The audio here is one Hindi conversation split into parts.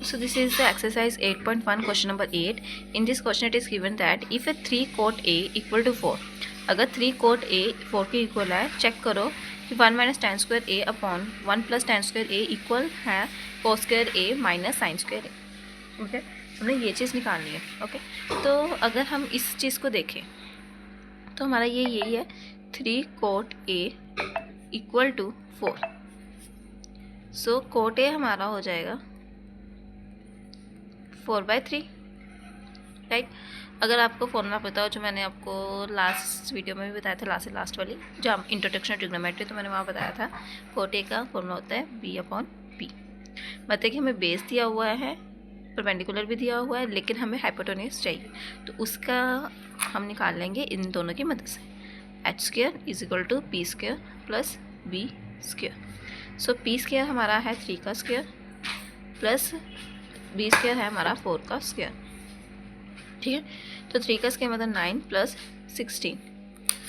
So this is the exercise 8.1 question number 8. In this question it is given that if a 3 cot A equal to 4, अगर 3 cot A 4 के इक्वल है, चेक करो कि 1 minus tan square A upon 1 plus tan square A equal है cos square A minus sine square A। Okay, हमने ये चीज़ निकालनी है। ओके, तो अगर हम इस चीज़ को देखें तो हमारा ये यही है 3 cot A equal to 4। So cot A हमारा हो जाएगा 4/3, राइट। अगर आपको फॉर्मूला पता हो, जो मैंने आपको लास्ट वीडियो में भी बताया था, लास्ट वाली जो हम इंट्रोडक्शन ट्रिग्नोमेट्री, तो मैंने वहाँ बताया था cot A का फॉर्मूला होता है b/p। मतलब कि हमें बेस दिया हुआ है, परपेंडिकुलर भी दिया हुआ है, लेकिन हमें हाइपोटेन्यूज चाहिए, तो उसका हम निकाल लेंगे इन दोनों की मदद से। h² = p² plus b²। सो p² हमारा है 3 का स्क्वायर प्लस b² है हमारा 4 का स्क्वायर, ठीक है। तो 3 का स्क्वायर मतलब 9 प्लस 16,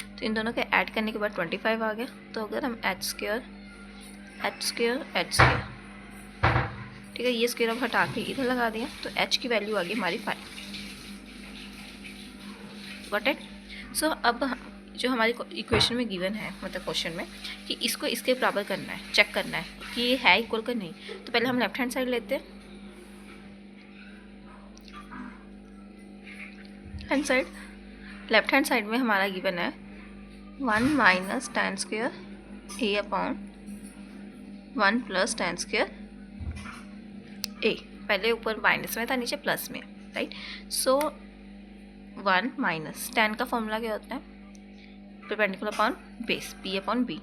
तो इन दोनों के ऐड करने के बाद 25 आ गया। तो अगर हम h², ठीक है, ये स्क्वायर अब हटा के इधर लगा दिया, तो h की वैल्यू आ गई हमारी 5। Got it. सो अब जो हमारी इक्वेशन में गिवन है, मतलब क्वेश्चन में, कि इसको इसके बराबर करना है, चेक करना है कि ये है इक्वल का नहीं। तो पहले हम लेफ्ट हैंड साइड लेते हैं। लेफ्ट हैंड साइड में हमारा गिवन है 1 minus tan square A upon 1 plus tan square A। पहले ऊपर माइनस में था, नीचे प्लस में, राइट। सो 1 माइनस tan का फॉर्मूला क्या होता है, perpendicular upon base, p/b।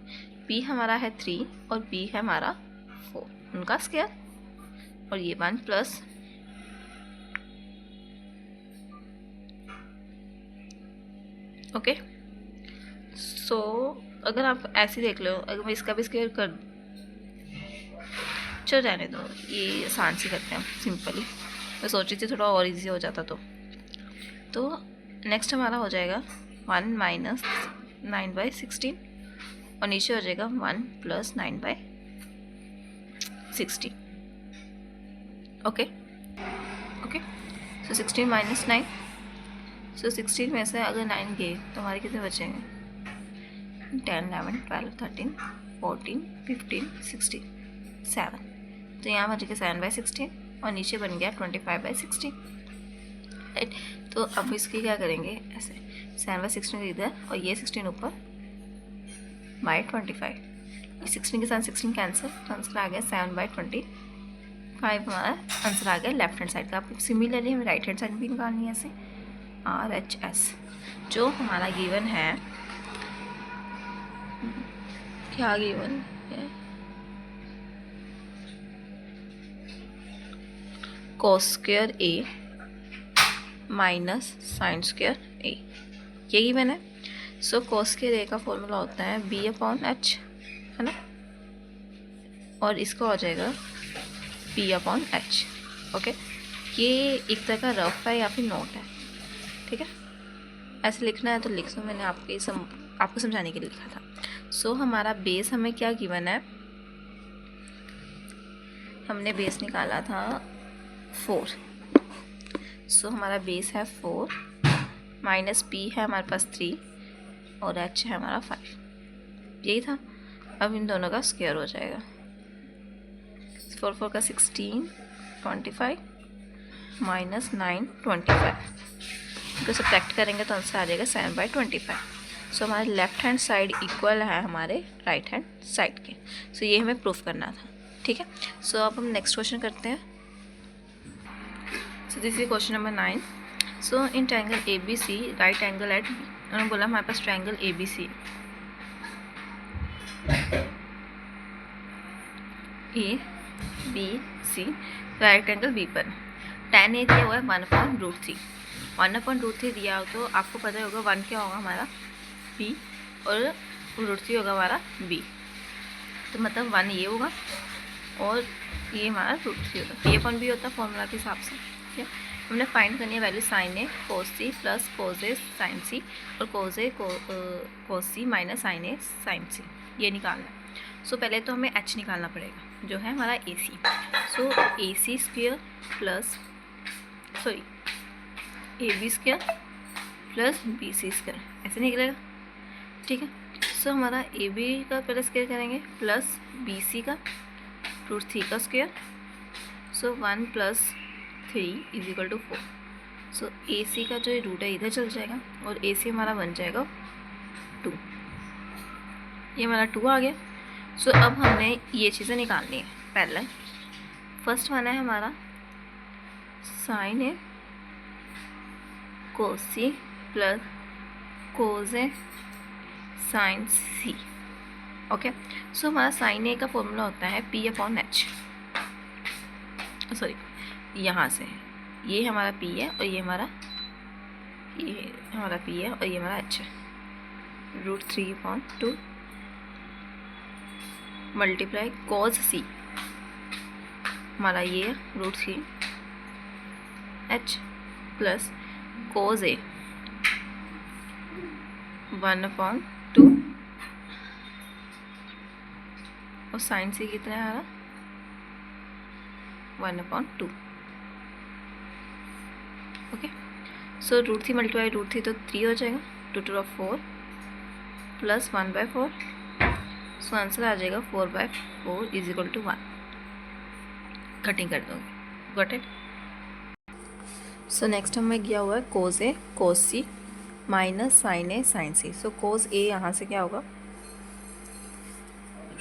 p हमारा है 3 और b है हमारा 4, उनका स्क्वायर, और ये 1 प्लस ओके। सो अगर आप ऐसे देख लो, अगर मैं इसका भी स्क्वायर कर, चल जाने दो, ये आसान से करते हैं सिंपली। मैं सोची थी थोड़ा और इजी हो जाता। तो नेक्स्ट हमारा हो जाएगा 1 माइनस 9/16 और नीचे हो जाएगा 1 प्लस 9/16। ओके, सो 16 माइनस 9, सो 16 में से अगर 9 गए तो हमारे कितने बचेंगे, 10 11 12 13 14 15 16 7। तो यहाँ बच गया 7/16 और नीचे बन गया 25/16, राइट। तो अब इसकी क्या करेंगे, ऐसे 7/16 इधर और ये 16 ऊपर बाई 25, ये 16 के साथ 16 कैंसिल, तो आंसर आ गया 7/25। हमारा आंसर आ गया लेफ्ट हैंड साइड का। आप सिमिलरली हमें राइट हैंड साइड भी निकालनी है, ऐसे RHS जो हमारा गिवन है, क्या गिवन है, cos square A minus sine square A, ये गिवन है। सो cos स्क्वायर A का फॉर्मूला होता है b/h, है ना, और इसका हो जाएगा p/h। ओके, ये एक तरह का रफ है या फिर नोट है, ठीक है। ऐसे लिखना है तो लिख दो, मैंने आपको समझाने के लिए लिखा था। सो हमारा बेस हमें क्या गिवन है, हमने बेस निकाला था 4। सो हमारा बेस है 4 माइनस p है हमारे पास 3 और h है हमारा 5, यही था। अब इन दोनों का स्क्वायर हो जाएगा, 4 4 का 16 25 माइनस 9 25, इनको सब्ट्रैक्ट करेंगे तो आंसर आ जाएगा 7/25। सो हमारे लेफ्ट हैंड साइड इक्वल है हमारे राइट हैंड साइड के। सो ये हमें प्रूफ करना था, ठीक है। सो अब हम नेक्स्ट क्वेश्चन करते हैं। So this is question number 9। So in triangle ABC right angle at, उन्होंने बोला हमारे पास triangle ABC ABC right angle B पर tan A दिया हुआ है 1/√3। 1/√3 दिया हो तो आपको पता ही होगा 1 क्या होगा हमारा B और √3 होगा हमारा B, तो मतलब 1 ये होगा और ये हमारा √3 होगा, p/b होता है फॉर्मूला के हिसाब से, ठीक है। हमने फाइंड करनी है value sin A cos C plus cos A sin C और cos A cos C minus sin A sin C, ये निकालना है। सो पहले तो हमें h निकालना पड़ेगा, जो है हमारा a c. So a c square plus a b square plus b c square ऐसे निकलेगा, ठीक है। सो हमारा ए बी का पहले स्क्वेयर करेंगे प्लस बी सी का √3 का स्क्वेयर। सो 1 + 3 = 4। सो ए सी का जो रूट है इधर चल जाएगा और ए सी हमारा बन जाएगा 2। ये हमारा 2 आ गया। सो अब हमने ये चीज़ें निकालनी है। पहले फर्स्ट वाला है हमारा साइन ए कोस सी प्लस कोस ए साइन सी। ओके, सो हमारा साइन ए का फॉर्मूला होता है P/H। सॉरी, यहाँ से ये हमारा P है और ये हमारा P है और ये हमारा H है। √3/2 मल्टीप्लाई cos C, हमारा ये है √3 H प्लस cos A 1/2 और साइन C कितना है हमारा 1/2। ओके, सो √3 मल्टीप्लाई √3 तो 3 हो जाएगा, 2 × 4 प्लस 1/4। सो आंसर आ जाएगा 4/4 = 1। कटिंग कर दोगे, गॉट इट। सो नेक्स्ट हमें गया हुआ है cos A cos C minus sin A sin C। So cos A यहाँ से क्या होगा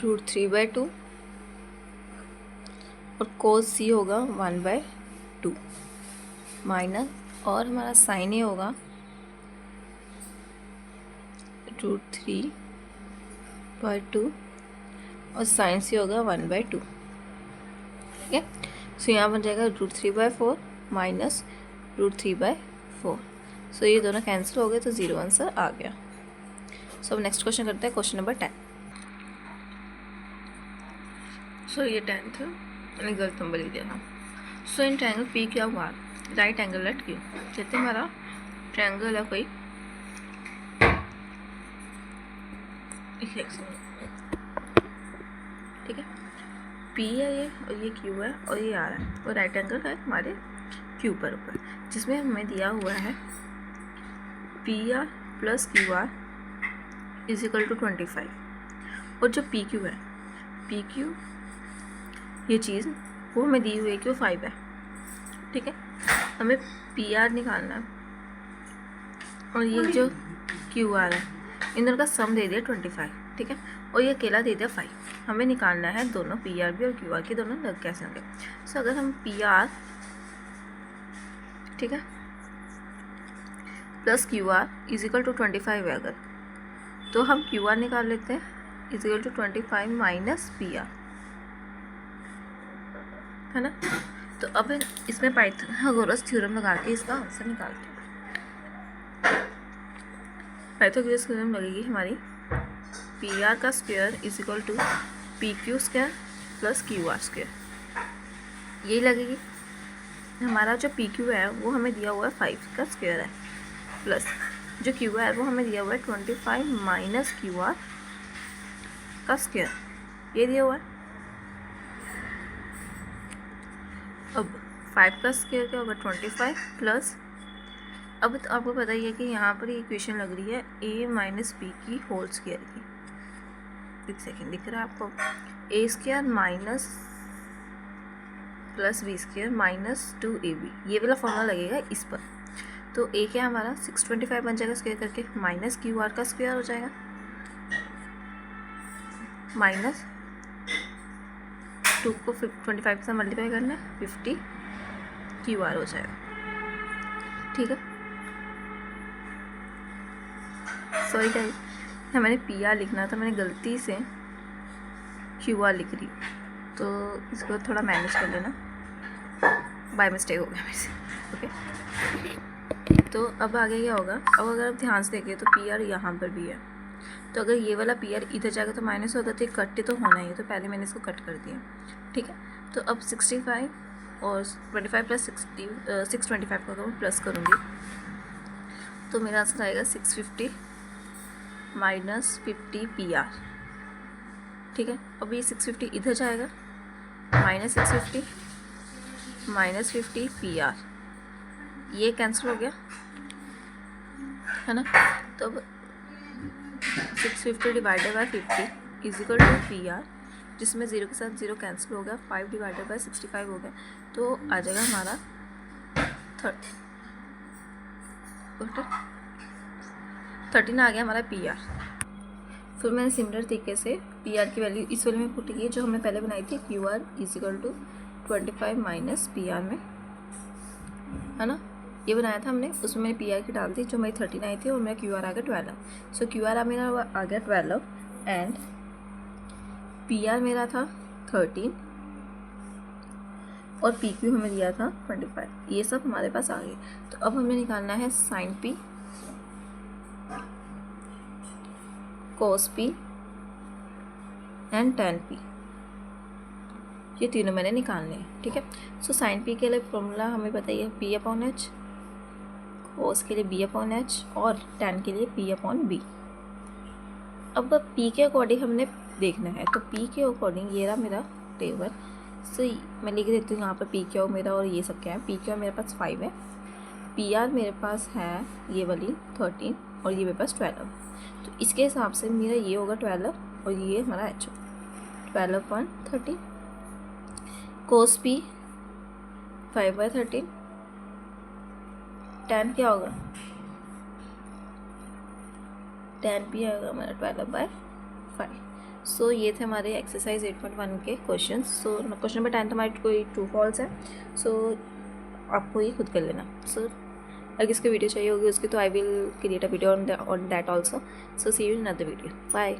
√3/2 और cos C होगा 1/2 माइनस, और हमारा sin A होगा √3/2 और sin C होगा 1/2। ठीक है, सो यहाँ बन जाएगा √3/4 माइनस √3/4। सो ये दोनों कैंसिल हो गए तो 0 आंसर आ गया। सो अब नेक्स्ट क्वेश्चन करते हैं, क्वेश्चन नंबर 10। सो ये 10th मैंने गलत नंबर लिख दिया था। So in triangle PQR right angle at Q। कहते हैं हमारा ट्रायंगल है कोई, ठीक है, P है ये और ये Q है और ये R है और राइट एंगल है हमारे Q पर ऊपर, जिसमें हमें दिया हुआ है PR + QR = 25। और जो PQ है, PQ ये चीज़ वो हमें दी हुई है कि वो 5 है, ठीक है। हमें PR निकालना है और ये जो QR है इन दोनों का सम दे दिया 25, ठीक है, और ये अकेला दे दिया 5। हमें निकालना है दोनों PR भी और QR के दोनों लग कैसे होंगे। सो अगर हम PR, ठीक है, प्लस QR = 25 है अगर, तो हम QR निकाल लेते हैं = 25 माइनस PR, है ना। तो अब इसमें पाइथागोरस थ्योरम लगा के इसका आंसर निकालते हैं। पाइथागोरस थ्योरम लगेगी हमारी PR का square = PQ square plus QR square, यही लगेगी। हमारा जो PQ है वो हमें दिया हुआ है 5 का स्क्वायर है, प्लस जो QR है वो हमें दिया हुआ है 25 माइनस QR का स्क्वायर, ये दिया हुआ है। अब 5 का स्क्वायर क्या होगा 25 प्लस, अब तो आपको पता ही है कि यहाँ पर इक्वेशन लग रही है A - B की होल स्क्वायर की। एक सेकेंड, दिख रहा है आपको, A² minus plus B² minus 2AB, ये वाला फॉर्मूला लगेगा इस पर। तो A क्या हमारा 625 बन जाएगा स्क्वायर करके, माइनस QR का स्क्वायर हो जाएगा, माइनस 2 को 25 से मल्टीप्लाई करना है 50 QR हो जाएगा, ठीक है। सॉरी गाइस, मैंने PR लिखना था, मैंने गलती से QR लिख रही, तो इसको थोड़ा मैनेज कर लेना, बाय मिस्टेक हो गया मेरे से। ओके, तो अब आगे क्या होगा, अब अगर आप ध्यान से देखें तो PR यहाँ पर भी है, तो अगर ये वाला PR इधर जाएगा तो माइनस होगा, तो कट तो होना ही है, तो पहले मैंने इसको कट कर दिया, ठीक है। तो अब 65 और 25 प्लस 625 को अगर मैं प्लस करूँगी तो मेरा आंसर आएगा 650 माइनस 50 PR, ठीक है। अब ये 650 इधर जाएगा -650 -50 PR, ये कैंसिल हो गया है ना। तो अब 650 divided by 50 is equal to PR, जिसमें 0 के साथ 0 कैंसिल हो गया, 5 डिवाइडेड बाई 65 हो गया, तो आ जाएगा हमारा 13 आ गया हमारा PR। फिर मैंने सिमिलर तरीके से PR की वैल्यू इस वाले में पुट की जो हमने पहले बनाई थी, QR is equal to 25 minus PR में, है ना, ये बनाया था हमने, उसमें मैंने PR की डाल दी, जो मेरी 13 आई थी और मेरा QR आ गया 12। सो QR मेरा आ गया 12 एंड PR मेरा था 13 और PQ हमें दिया था 25। ये सब हमारे पास आ गए। तो अब हमें निकालना है sin P, cos P and tan P, ये तीनों मैंने निकालने हैं, ठीक है। सो sin P के लिए फॉर्मूला हमें बताइए P/H, cos के लिए B/H और tan के लिए P/B। अब P के अकॉर्डिंग हमने देखना है, तो P के अकॉर्डिंग ये रहा मेरा टेबल। सो मैं लिख देती हूँ यहाँ पर PQ मेरा, और ये सब क्या है, PQ मेरे पास 5 है, PR मेरे पास है ये वाली 13 और ये मेरे पास 12। तो इसके हिसाब से मेरा ये होगा 12 और ये हमारा H होगा 12/13। cos P 5/13, tan क्या होगा, tan P आएगा हमारा 12/5। सो ये थे हमारे एक्सरसाइज 8.1 के क्वेश्चन। सो क्वेश्चन नंबर 10 हमारे कोई ट्रू फॉल्स है, सो आपको ये खुद कर लेना। सो अगर किसको वीडियो चाहिए होगी उसकी, तो I will create a video on that also. So see you in another video, bye.